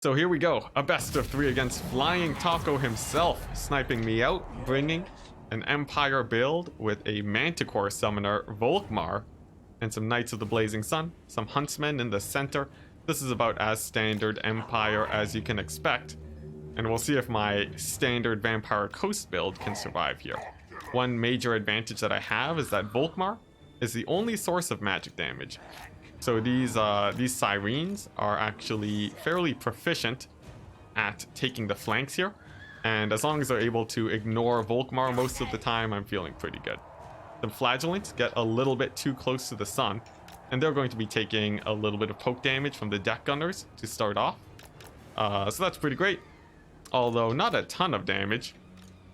So here we go, a best of 3 against Flying Taco himself, sniping me out, bringing an Empire build with a Manticore summoner, Volkmar, and some Knights of the Blazing Sun, some Huntsmen in the center. This is about as standard Empire as you can expect, and we'll see if my standard Vampire Coast build can survive here. One major advantage that I have is that Volkmar is the only source of magic damage. So these Sirens are actually fairly proficient at taking the flanks here. And as long as they're able to ignore Volkmar most of the time, I'm feeling pretty good. The Flagellants get a little bit too close to the sun, and they're going to be taking a little bit of poke damage from the deck gunners to start off. So that's pretty great, although not a ton of damage.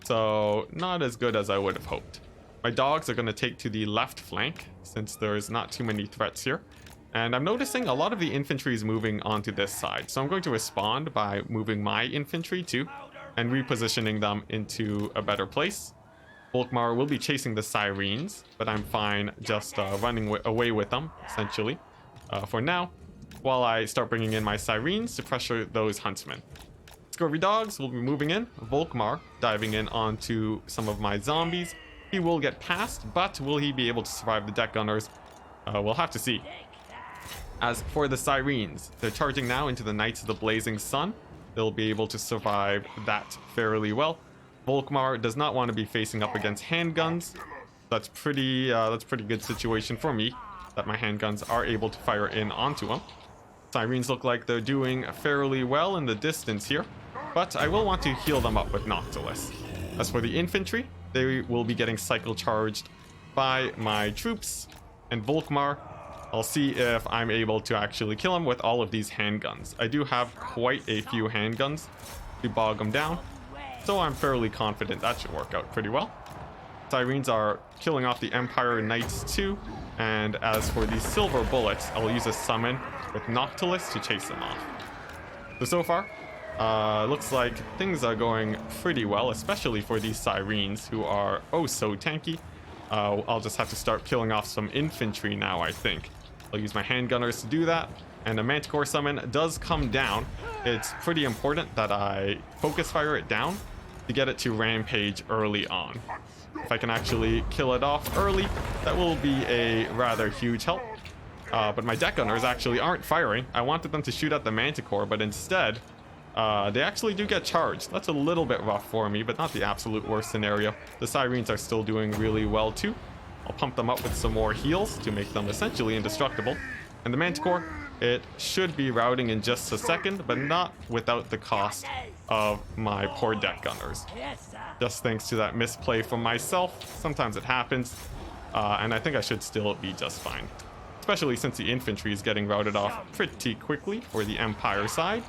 So not as good as I would have hoped. My dogs are going to take to the left flank since there's not too many threats here. And I'm noticing a lot of the infantry is moving onto this side. So I'm going to respond by moving my infantry too and repositioning them into a better place. Volkmar will be chasing the Sirens, but I'm fine just running away with them, essentially, for now, while I start bringing in my Sirens to pressure those Huntsmen. Scurvy Dogs will be moving in. Volkmar diving in onto some of my zombies. He will get past, but will he be able to survive the deck gunners? We'll have to see. As for the Sirens, they're charging now into the Knights of the Blazing Sun. They'll be able to survive that fairly well. Volkmar does not want to be facing up against handguns. That's pretty good situation for me, that my handguns are able to fire in onto them. Sirens look like they're doing fairly well in the distance here, but I will want to heal them up with Noctilus. As for the infantry, they will be getting cycle charged by my troops, and Volkmar, I'll see if I'm able to actually kill him with all of these handguns. I do have quite a few handguns to bog him down, so I'm fairly confident that should work out pretty well. Sirens are killing off the Empire Knights too, and as for these silver bullets, I'll use a summon with Noctilus to chase them off. So far, looks like things are going pretty well, especially for these Sirens who are oh so tanky. I'll just have to start killing off some infantry now, I think. I'll use my handgunners to do that, and a Manticore summon does come down. It's pretty important that I focus fire it down to get it to rampage early on. If I can actually kill it off early, that will be a rather huge help. But my deck gunners actually aren't firing. I wanted them to shoot at the Manticore, but instead, they actually do get charged. That's a little bit rough for me, but not the absolute worst scenario. The Sirens are still doing really well too. I'll pump them up with some more heals to make them essentially indestructible. And the Manticore, it should be routing in just a second, but not without the cost of my poor deck gunners. Just thanks to that misplay from myself. Sometimes it happens, and I think I should still be just fine. Especially since the infantry is getting routed off pretty quickly for the Empire side.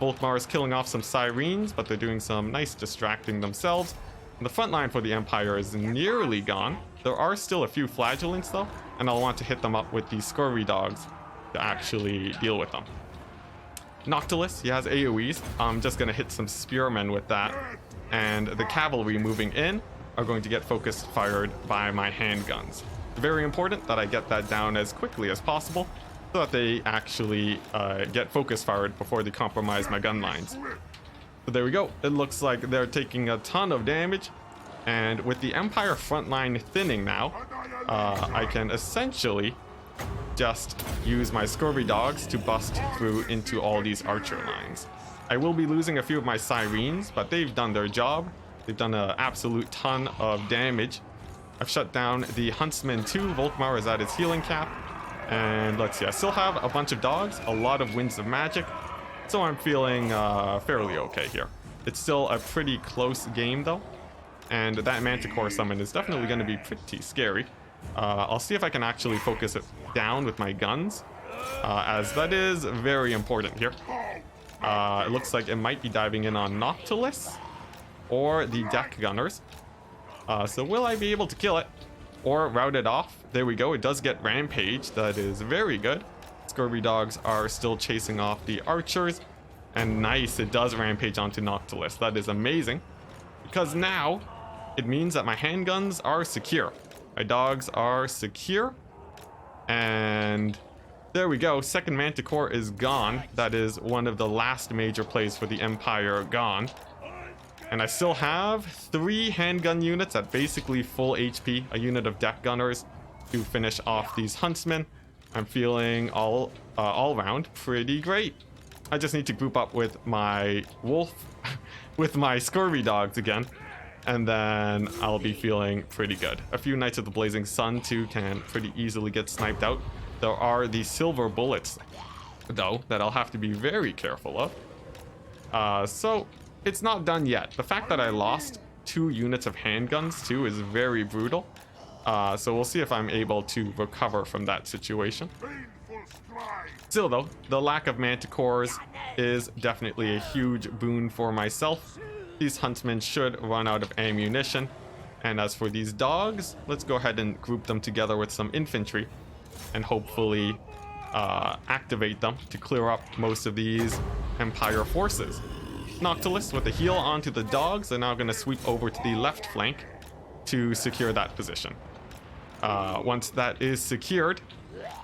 Volkmar is killing off some Sirens, but they're doing some nice distracting themselves. And the front line for the Empire is nearly gone. There are still a few Flagellants though, and I'll want to hit them up with these Scurvy Dogs to actually deal with them. Noctilus, he has AoEs. I'm just going to hit some Spearmen with that. And the cavalry moving in are going to get focused fired by my handguns. Very important that I get that down as quickly as possible so that they actually get focus fired before they compromise my gun lines. So there we go. It looks like they're taking a ton of damage. And with the Empire front line thinning now, I can essentially just use my Scurvy Dogs to bust through into all these archer lines. I will be losing a few of my Sirens, but they've done their job. They've done an absolute ton of damage. I've shut down the Huntsman too. Volkmar is at his healing cap. And let's see, I still have a bunch of dogs, a lot of Winds of Magic, so I'm feeling fairly okay here. It's still a pretty close game though, and that Manticore summon is definitely going to be pretty scary. I'll see if I can actually focus it down with my guns, as that is very important here. It looks like it might be diving in on Noctilus or the deck gunners. So will I be able to kill it or route it off? There we go. It does get rampage. That is very good. Scurvy Dogs are still chasing off the archers, and nice, it does rampage onto Noctilus. That is amazing, because now it means that my handguns are secure. My dogs are secure, and There we go. Second Manticore is gone. That is one of the last major plays for the Empire gone. And I still have 3 handgun units at basically full HP, a unit of deck gunners to finish off these huntsmen. I'm feeling all round pretty great. I just need to group up with my wolf, with my scurvy dogs again, and then I'll be feeling pretty good. A few Knights of the Blazing Sun too can pretty easily get sniped out. There are these silver bullets, though, that I'll have to be very careful of. So it's not done yet. The fact that I lost 2 units of handguns too is very brutal. So we'll see if I'm able to recover from that situation. Still though, the lack of manticores is definitely a huge boon for myself. These huntsmen should run out of ammunition. And as for these dogs, let's go ahead and group them together with some infantry and hopefully activate them to clear up most of these Empire forces. Noctilus with a heal onto the dogs are now going to sweep over to the left flank to secure that position. Once that is secured,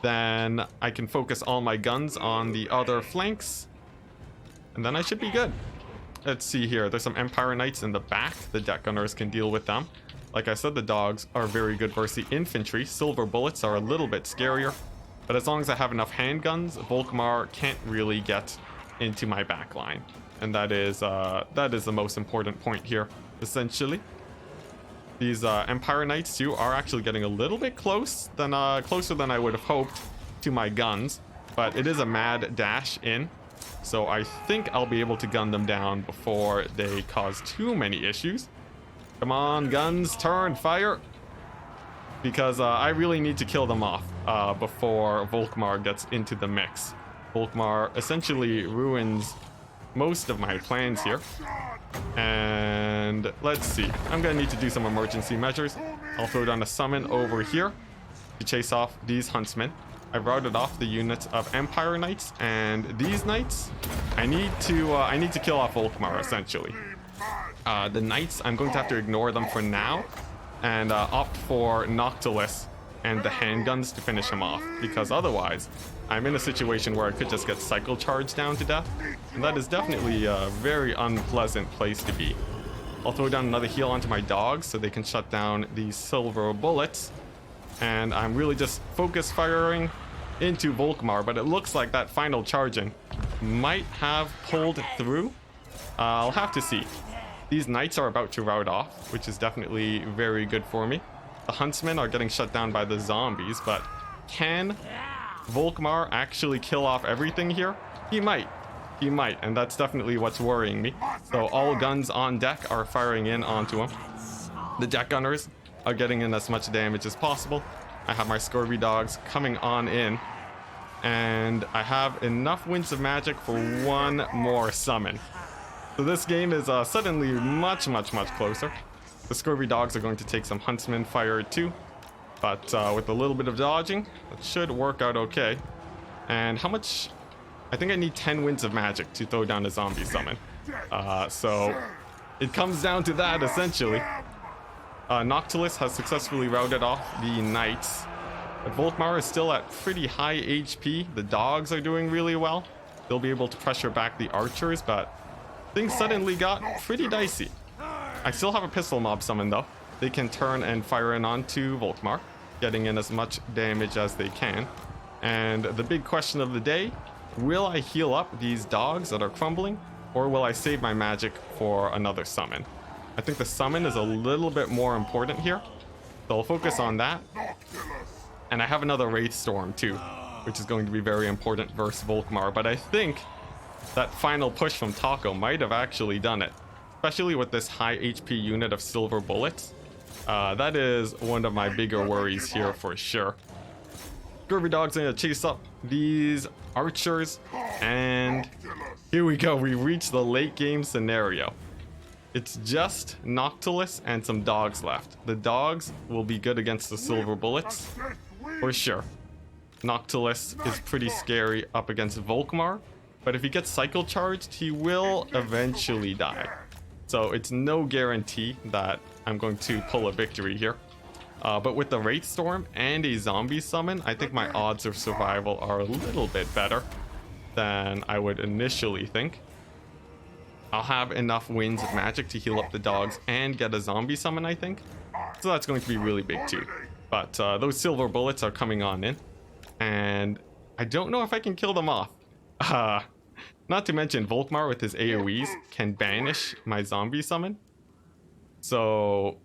then I can focus all my guns on the other flanks, and then I should be good. Let's see here. There's some Empire Knights in the back. The deck gunners can deal with them. Like I said, the dogs are very good versus the infantry. Silver bullets are a little bit scarier, but as long as I have enough handguns, Volkmar can't really get into my back line. And that is the most important point here, essentially. These Empire Knights too are actually getting a little bit closer than I would have hoped to my guns, but it is a mad dash in, so I think I'll be able to gun them down before they cause too many issues. Come on, guns, turn, fire! Because I really need to kill them off before Volkmar gets into the mix. Volkmar essentially ruins most of my plans here. And let's see. I'm gonna need to do some emergency measures. I'll throw down a summon over here to chase off these huntsmen. I've routed off the units of Empire Knights, and these Knights, I need to kill off Volkmar essentially. The Knights, I'm going to have to ignore them for now and opt for Noctilus and the handguns to finish him off, because otherwise I'm in a situation where I could just get cycle charged down to death, and that is definitely a very unpleasant place to be. I'll throw down another heal onto my dogs so they can shut down these silver bullets, and I'm really just focus firing into Volkmar, but it looks like that final charging might have pulled through. I'll have to see. These Knights are about to rout off, which is definitely very good for me. The huntsmen are getting shut down by the zombies, but can Volkmar actually kill off everything here? He might, and that's definitely what's worrying me. So all guns on deck are firing in onto him. The deck gunners are getting in as much damage as possible. I have my scurvy dogs coming on in, and I have enough winds of magic for one more summon. So this game is suddenly much closer. The scurvy dogs are going to take some huntsman fire too, but with a little bit of dodging, it should work out okay. And how much? I think I need 10 winds of magic to throw down a zombie summon. So it comes down to that essentially. Noctilus has successfully routed off the Knights, but Volkmar is still at pretty high HP. The dogs are doing really well. They'll be able to pressure back the archers, but things suddenly got pretty dicey. I still have a pistol mob summon though. They can turn and fire in onto Volkmar, getting in as much damage as they can. And the big question of the day, will I heal up these dogs that are crumbling, or will I save my magic for another summon? I think the summon is a little bit more important here, so I'll focus on that. And I have another Wraith Storm too, which is going to be very important versus Volkmar, but I think that final push from Taco might have actually done it, especially with this high HP unit of silver bullets. That is one of my bigger worries here for sure. Scurvy dogs are gonna chase up these archers, and here we go. We reach the late game scenario. It's just Noctilus and some dogs left. The dogs will be good against the silver bullets for sure. Noctilus is pretty scary up against Volkmar, but if he gets cycle charged, he will eventually die. So it's no guarantee that I'm going to pull a victory here. But with the Wraith Storm and a zombie summon, I think my odds of survival are a little bit better than I would initially think. I'll have enough Winds of Magic to heal up the dogs and get a zombie summon, I think. So that's going to be really big too. But those silver bullets are coming on in. And I don't know if I can kill them off. Not to mention Volkmar with his AoEs can banish my zombie summon. So,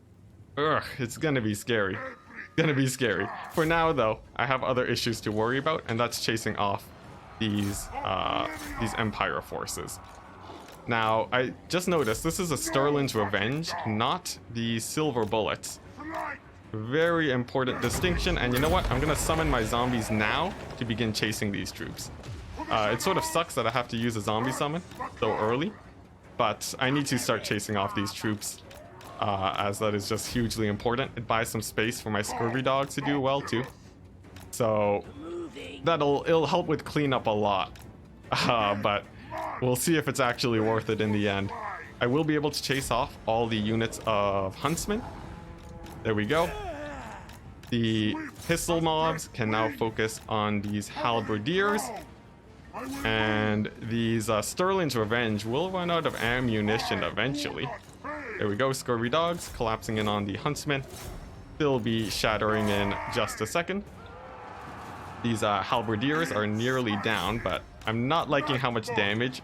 it's gonna be scary. Gonna be scary. For now though, I have other issues to worry about, and that's chasing off these Empire forces. Now, I just noticed this is a Sterling's Revenge, not the silver bullets. Very important distinction, and you know what? I'm gonna summon my zombies now to begin chasing these troops. It sort of sucks that I have to use a zombie summon so early, but I need to start chasing off these troops, as that is just hugely important. It buys some space for my scurvy dogs to do well too. So it'll help with cleanup a lot, but we'll see if it's actually worth it in the end. I will be able to chase off all the units of huntsmen. There we go. The pistol mobs can now focus on these halberdiers. And these Sterling's Revenge will run out of ammunition eventually. There we go, scurvy dogs collapsing in on the huntsmen. They'll be shattering in just a second. These halberdiers are nearly down, but I'm not liking how much damage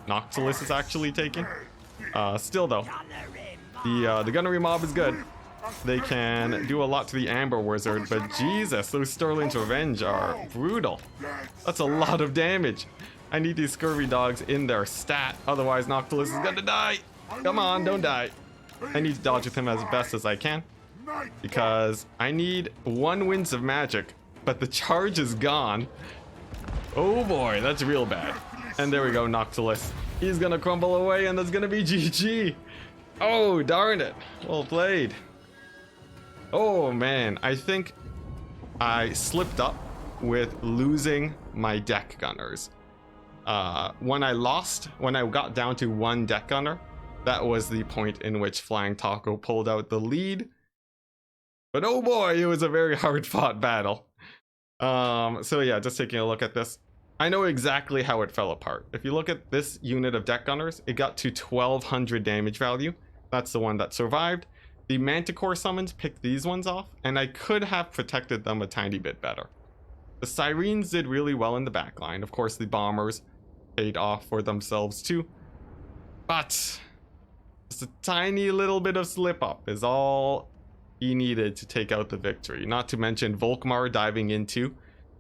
Noctilus is actually taking. Still though, the gunnery mob is good. They can do a lot to the Amber Wizard, but Jesus, those Sterling's Revenge are brutal. That's a lot of damage. I need these scurvy dogs in their stat, otherwise Noctilus is gonna die. Come on, don't die. I need to dodge with him as best as I can, because I need 1 Winds of Magic, but the charge is gone. Oh boy, that's real bad. And there we go, Noctilus. He's gonna crumble away, and that's gonna be GG. Oh, darn it. Well played. Oh man, I think I slipped up with losing my deck gunners. When I got down to 1 deck gunner, that was the point in which Flying Taco pulled out the lead. But oh boy, it was a very hard fought battle. So yeah, just taking a look at this. I know exactly how it fell apart. If you look at this unit of deck gunners, it got to 1200 damage value. That's the one that survived. The Manticore summons picked these ones off, and I could have protected them a tiny bit better. The Sirens did really well in the backline. Of course, the Bombers paid off for themselves too. But just a tiny little bit of slip up is all he needed to take out the victory. Not to mention Volkmar diving into.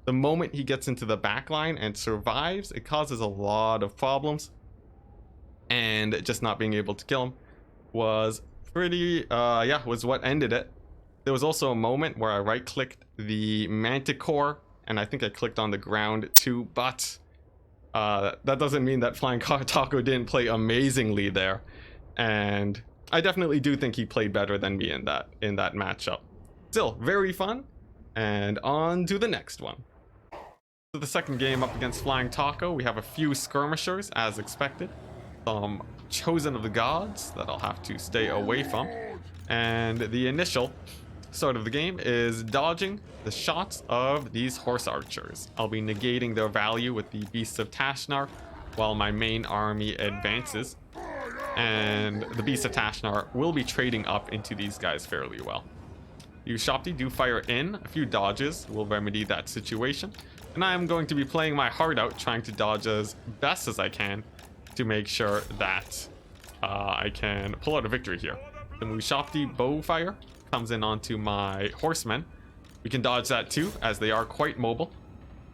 The moment he gets into the backline and survives, it causes a lot of problems. And just not being able to kill him was was what ended it. There was also a moment where I right-clicked the Manticore, and I think I clicked on the ground too, but that doesn't mean that Flying Taco didn't play amazingly there. And I definitely do think he played better than me in that matchup. Still, very fun, and on to the next one. So the second game up against Flying Taco, we have a few skirmishers, as expected. Some Chosen of the Gods that I'll have to stay away from. And the initial start of the game is dodging the shots of these horse archers. I'll be negating their value with the Beasts of Tashnar while my main army advances. And the Beasts of Tashnar will be trading up into these guys fairly well. You Shopti do fire in. A few dodges will remedy that situation. And I am going to be playing my heart out, trying to dodge as best as I can to make sure that I can pull out a victory here. The Mushopti bow fire comes in onto my horsemen. We can dodge that too, as they are quite mobile.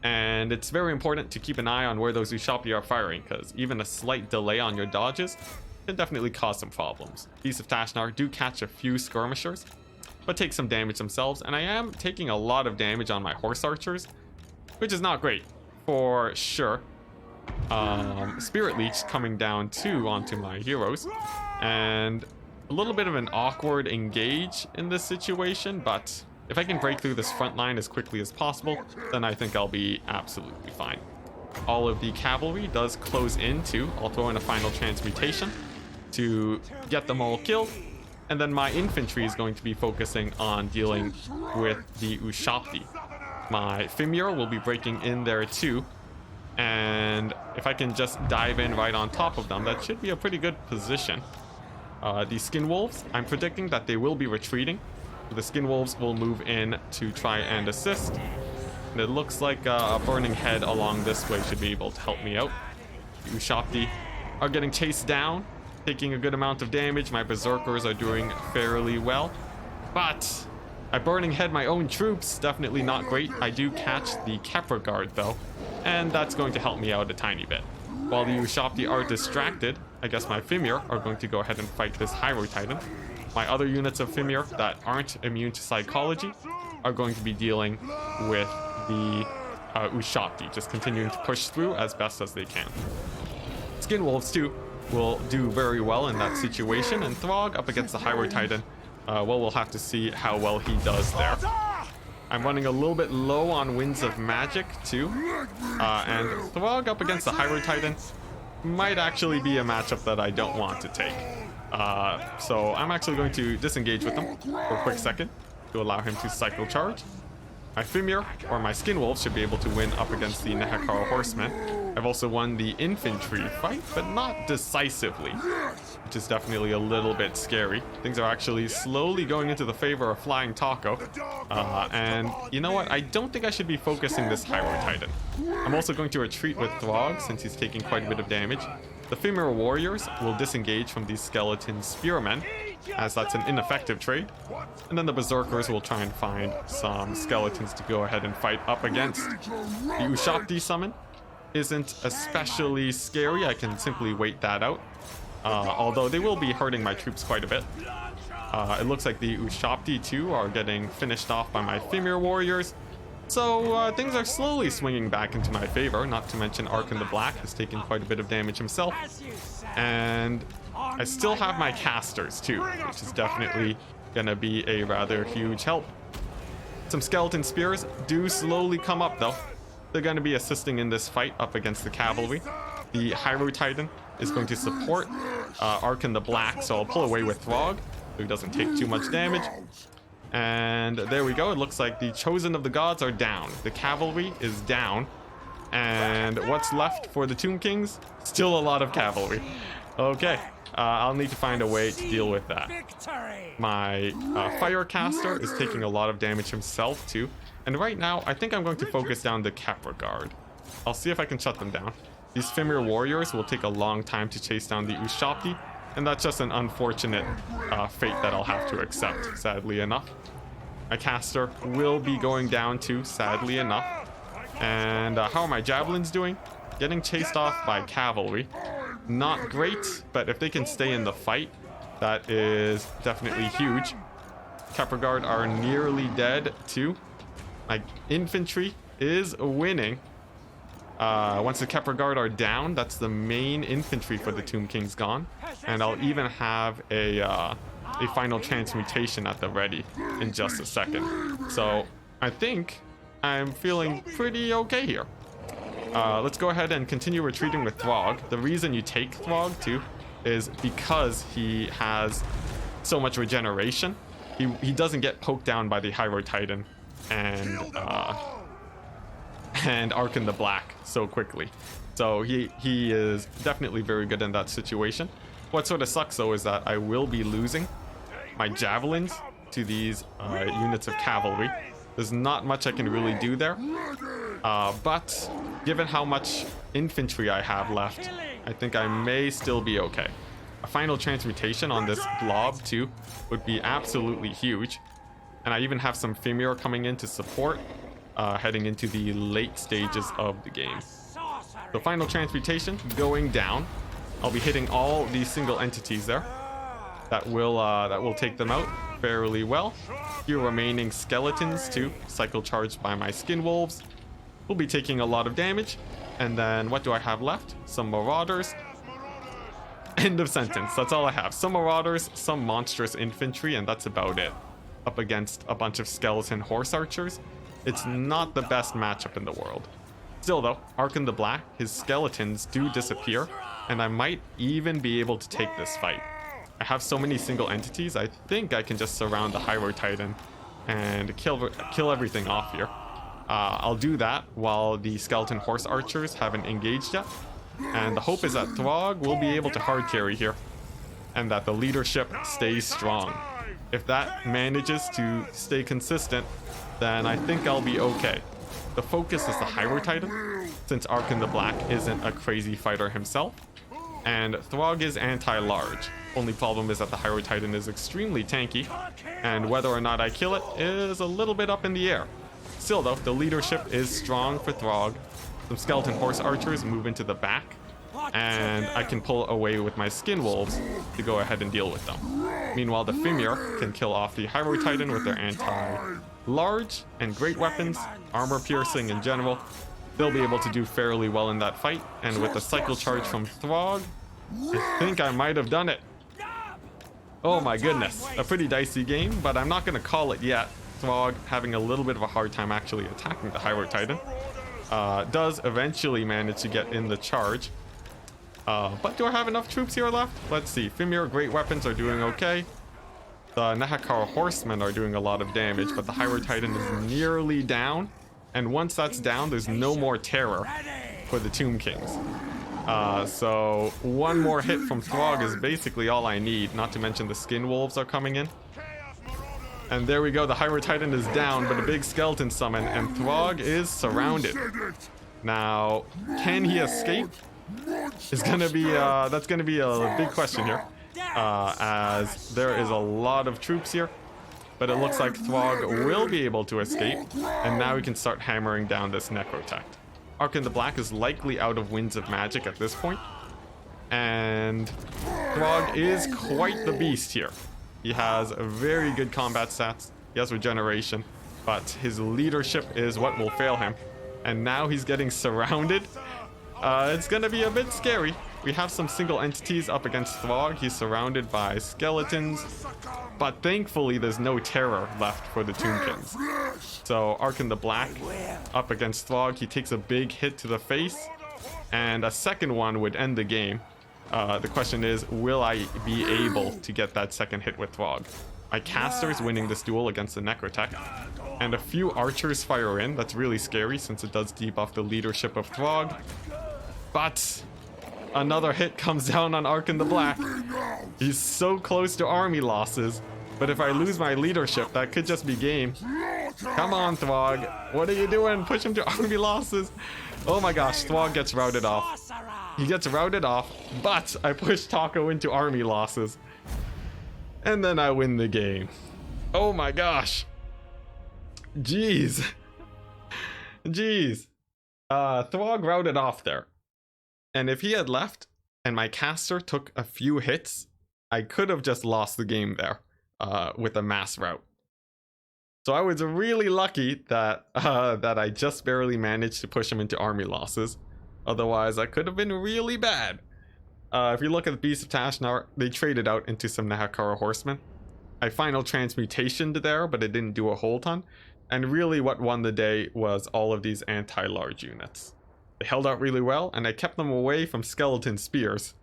And it's very important to keep an eye on where those Ushopti are firing, because even a slight delay on your dodges can definitely cause some problems. Beasts of Tashnar do catch a few skirmishers, but take some damage themselves, and I am taking a lot of damage on my horse archers, which is not great, for sure. Spirit Leech coming down too onto my heroes, and a little bit of an awkward engage in this situation, but if I can break through this front line as quickly as possible, then I think I'll be absolutely fine. All of the cavalry does close in too. I'll throw in a final transmutation to get them all killed, And then my infantry is going to be focusing on dealing with the Ushapti. My Fimir will be breaking in there too. And if I can just dive in right on top of them, that should be a pretty good position. The Skin Wolves, I'm predicting that they will be retreating. The Skin Wolves will move in to try and assist. And it looks like a Burning Head along this way should be able to help me out. The Ushapti are getting chased down, taking a good amount of damage. My Berserkers are doing fairly well. But I Burning Head my own troops, definitely not great. I do catch the Kepler Guard though, and that's going to help me out a tiny bit. While the Ushapti are distracted, I guess my Fimir are going to go ahead and fight this Hyrule Titan. My other units of Fimir that aren't immune to psychology are going to be dealing with the Ushapti, just continuing to push through as best as they can. Skin Wolves too will do very well in that situation, and Throg up against the Hyrule Titan, well, we'll have to see how well he does there. I'm running a little bit low on Winds of Magic too, and Throg up against the Hyrule Titan might actually be a matchup that I don't want to take. So I'm actually going to disengage with him for a quick second to allow him to cycle charge. My Fimir or my Skin Wolves should be able to win up against the Nehekara Horsemen. I've also won the infantry fight, but not decisively, which is definitely a little bit scary. Things are actually slowly going into the favor of Flying Taco. And you know what? I don't think I should be focusing this Hyrule Titan. I'm also going to retreat with Throg since he's taking quite a bit of damage. The Female Warriors will disengage from these Skeleton Spearmen, as that's an ineffective trade. And then the Berserkers will try and find some skeletons to go ahead and fight up against. The Ushapti summon isn't especially scary. I can simply wait that out. Although they will be hurting my troops quite a bit. It looks like the Ushapti too are getting finished off by my Female Warriors. So things are slowly swinging back into my favor, not to mention Arkan the Black has taken quite a bit of damage himself. And I still have my casters too, which is definitely gonna be a rather huge help. Some skeleton spears do slowly come up though. They're gonna be assisting in this fight up against the cavalry. The Hyrule Titan is going to support Arkan the Black, so I'll pull away with Throg, so he doesn't take too much damage. And there we go. It looks like the Chosen of the Gods are down. The cavalry is down. And what's left for the Tomb Kings? Still a lot of cavalry. Okay. I'll need to find a way to deal with that. My Firecaster is taking a lot of damage himself too. And right now, I think I'm going to focus down the Kepler Guard. I'll see if I can shut them down. These Fimir Warriors will take a long time to chase down the Ushapti. And that's just an unfortunate fate that I'll have to accept, sadly enough. My caster will be going down too, sadly enough. And how are my javelins doing? Getting chased off by cavalry. Not great, but if they can stay in the fight, that is definitely huge. Kepler Guard are nearly dead too. My infantry is winning. Once the Kepler Guard are down, that's the main infantry for the Tomb Kings gone. And I'll even have a final transmutation at the ready in just a second. So I think I'm feeling pretty okay here. Let's go ahead and continue retreating with Throg. The reason you take Throg too is because he has so much regeneration. He doesn't get poked down by the Hyrule Titan and Arkan the Black so quickly. So he is definitely very good in that situation. What sort of sucks though is that I will be losing my javelins to these units of cavalry. There's not much I can really do there. But given how much infantry I have left, I think I may still be okay. A final transmutation on this blob too would be absolutely huge. And I even have some Fimir coming in to support, heading into the late stages of the game. So final transmutation going down. I'll be hitting all these single entities there. That will take them out fairly well. Few remaining skeletons too, cycle charged by my Skin Wolves. Will be taking a lot of damage. And then what do I have left? Some Marauders. End of sentence. That's all I have. Some Marauders, some monstrous infantry, and that's about it. Up against a bunch of skeleton horse archers. It's not the best matchup in the world. Still though, Arkan the Black, his skeletons do disappear, and I might even be able to take this fight. I have so many single entities, I think I can just surround the Hydro Titan and kill everything off here. I'll do that while the Skeleton Horse Archers haven't engaged yet. And the hope is that Throg will be able to hard carry here, and that the leadership stays strong. If that manages to stay consistent, then I think I'll be okay. The focus is the Hydro Titan, since Arkin the Black isn't a crazy fighter himself, and Throg is anti-large. Only problem is that the Hydro Titan is extremely tanky, and whether or not I kill it is a little bit up in the air. Still though, the leadership is strong for Throg. Some Skeleton Horse Archers move into the back, and I can pull away with my Skin Wolves to go ahead and deal with them. Meanwhile, the Fimir can kill off the Hydro Titan with their anti-large and great weapons, armor piercing in general. They'll be able to do fairly well in that fight, and with the cycle charge from Throg, I think I might have done it. Oh my goodness, a pretty dicey game, but I'm not going to call it yet. Throg having a little bit of a hard time actually attacking the Hydro Titan. Does eventually manage to get in the charge. But do I have enough troops here left? Let's see. Fimir great weapons are doing okay. The Nehakar horsemen are doing a lot of damage, but the Hydro Titan is nearly down. And once that's down, there's no more terror for the Tomb Kings. So one more hit from Throg is basically all I need, not to mention the Skin Wolves are coming in. And there we go, the Hydro Titan is down, but a big skeleton summon, and Throg is surrounded. Now, can he escape? Is gonna be that's gonna be a big question here, as there is a lot of troops here. But it looks like Throg will be able to escape, and now we can start hammering down this Necrotect. Arkin the Black is likely out of Winds of Magic at this point, and Throg is quite the beast here. He has very good combat stats, he has regeneration, but his leadership is what will fail him. And now he's getting surrounded. It's gonna be a bit scary. We have some single entities up against Throg. He's surrounded by skeletons, but thankfully there's no terror left for the Tombkins. So Arkin the Black up against Throg, he takes a big hit to the face, and a second one would end the game. The question is, will I be able to get that second hit with Throg? My caster's winning this duel against the Necrotech, and a few archers fire in. That's really scary since it does debuff the leadership of Throg. But another hit comes down on Arkin the Black. He's so close to army losses, but if I lose my leadership, that could just be game. Come on, Throg. What are you doing? Push him to army losses. Oh my gosh, Throg gets routed off. He gets routed off, but I push Taco into army losses. And then I win the game. Oh my gosh. Jeez. Jeez. Throg routed off there. And if he had left and my caster took a few hits, I could have just lost the game there with a mass rout. So I was really lucky that that I just barely managed to push him into army losses. Otherwise, I could have been really bad. If you look at the Beast of Tashnar, they traded out into some Nehakara horsemen. I final transmutationed there, but it didn't do a whole ton. And really what won the day was all of these anti-large units. They held out really well, and I kept them away from skeleton spears.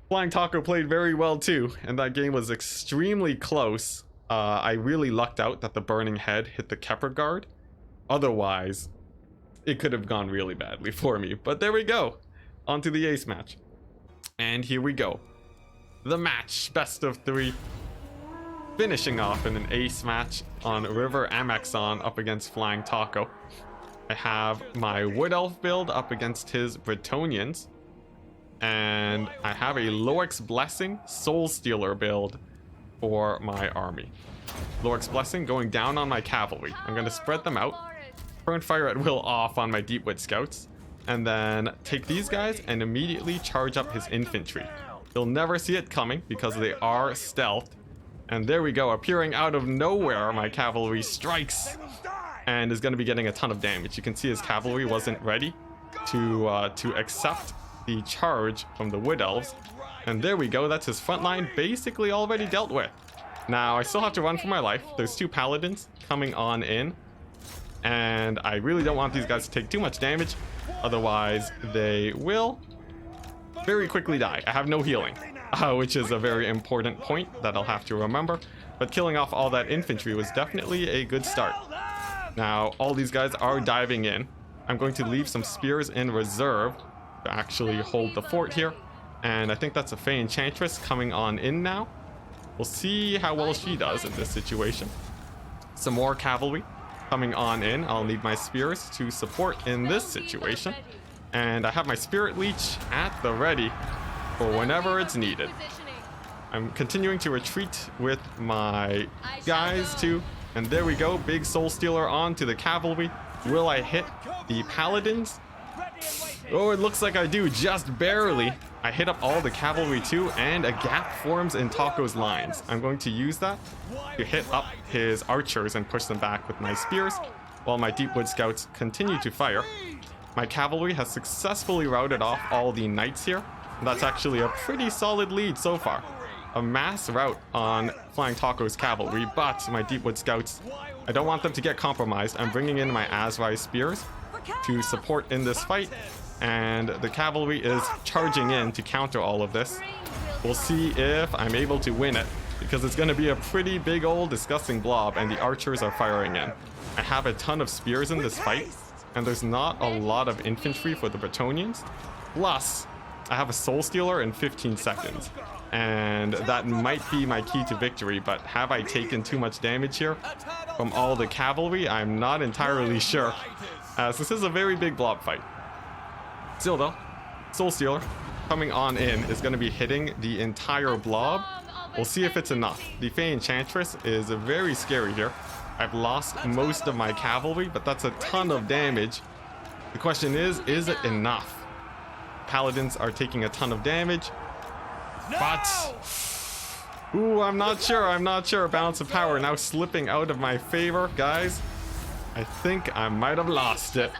Flying Taco played very well too, and that game was extremely close. I really lucked out that the Burning Head hit the Kepper Guard. Otherwise, it could have gone really badly for me. But there we go. On to the ace match. And here we go. The match, best of 3. Finishing off in an ace match on River Amexon up against Flying Taco. I have my Wood Elf build up against his Bretonians. And I have a Lorik's Blessing Soul Stealer build for my army. Lorik's Blessing going down on my cavalry. I'm going to spread them out. Burn Fire at Will off on my Deepwood Scouts. And then take these guys and immediately charge up his infantry. They'll never see it coming because they are stealthed. And there we go, appearing out of nowhere, my cavalry strikes and is going to be getting a ton of damage. You can see his cavalry wasn't ready to accept the charge from the Wood Elves. And there we go, that's his front line basically already dealt with. Now, I still have to run for my life. There's 2 paladins coming on in. And I really don't want these guys to take too much damage. Otherwise, they will very quickly die. I have no healing. which is a very important point that I'll have to remember. But killing off all that infantry was definitely a good start. Now, all these guys are diving in. I'm going to leave some spears in reserve to actually hold the fort here. And I think that's a Fey Enchantress coming on in now. We'll see how well she does in this situation. Some more cavalry coming on in. I'll need my spears to support in this situation. And I have my Spirit Leech at the ready for whenever it's needed. I'm continuing to retreat with my guys too. And there we go, big Soul Stealer onto the cavalry. Will I hit the paladins? Oh, it looks like I do, just barely. I hit up all the cavalry too, and a gap forms in Taco's lines. I'm going to use that to hit up his archers and push them back with my spears, while my Deepwood Scouts continue to fire. My cavalry has successfully routed off all the knights here. That's actually a pretty solid lead so far. A mass rout on Flying Taco's cavalry, but my Deepwood Scouts, I don't want them to get compromised. I'm bringing in my Azrai spears to support in this fight, and the cavalry is charging in to counter all of this. We'll see if I'm able to win it, because it's going to be a pretty big old disgusting blob, and the archers are firing in. I have a ton of spears in this fight, and there's not a lot of infantry for the Bretonians. Plus, I have a Soul Stealer in 15 seconds. And that might be my key to victory, but have I taken too much damage here from all the cavalry? I'm not entirely sure, as this is a very big blob fight. Still though, Soul Stealer coming on in is going to be hitting the entire blob. We'll see if it's enough. The Fey Enchantress is very scary here. I've lost most of my cavalry, but that's a ton of damage. The question is it enough? Paladins are taking a ton of damage. But, ooh, I'm not sure. Balance of power now slipping out of my favor, guys. I think I might have lost it.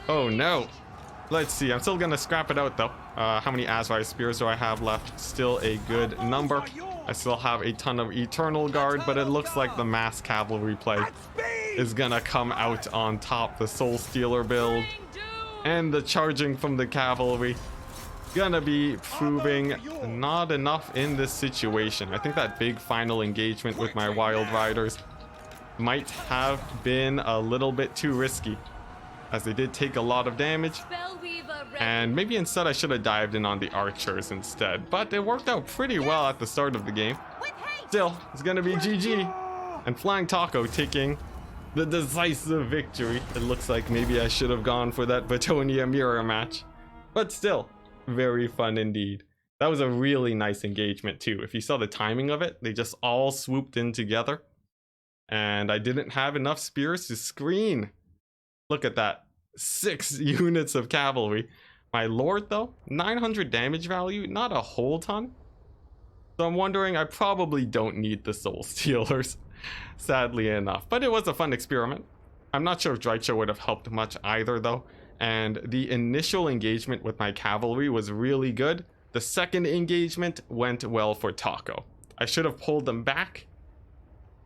Oh no. Let's see, I'm still gonna scrap it out though. How many Azrai spears do I have left? Still a good number. I still have a ton of Eternal Guard, but it looks like the mass cavalry play is gonna come out on top. The Soul Stealer build and the charging from the cavalry gonna be proving not enough in this situation. I think that big final engagement with my Wild Riders might have been a little bit too risky, as they did take a lot of damage, and maybe instead I should have dived in on the archers instead, but it worked out pretty well at the start of the game. Still, it's gonna be GG, and Flying Taco taking the decisive victory. It looks like maybe I should have gone for that Batonia mirror match, but still very fun indeed. That was a really nice engagement too. If you saw the timing of it, they just all swooped in together, and I didn't have enough spears to screen. Look at that, 6 units of cavalry. My lord though, 900 damage value, not a whole ton. So I'm wondering, I probably don't need the Soul Stealers, sadly enough. But it was a fun experiment. I'm not sure if Dreicher would have helped much either though. And the initial engagement with my cavalry was really good. The second engagement went well for Taco. I should have pulled them back,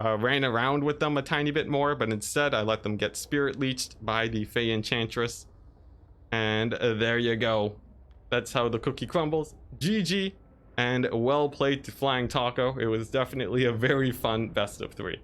ran around with them a tiny bit more, but instead I let them get Spirit Leeched by the Fey Enchantress. And there you go. That's how the cookie crumbles. GG, and well played to Flying Taco. It was definitely a very fun best of 3.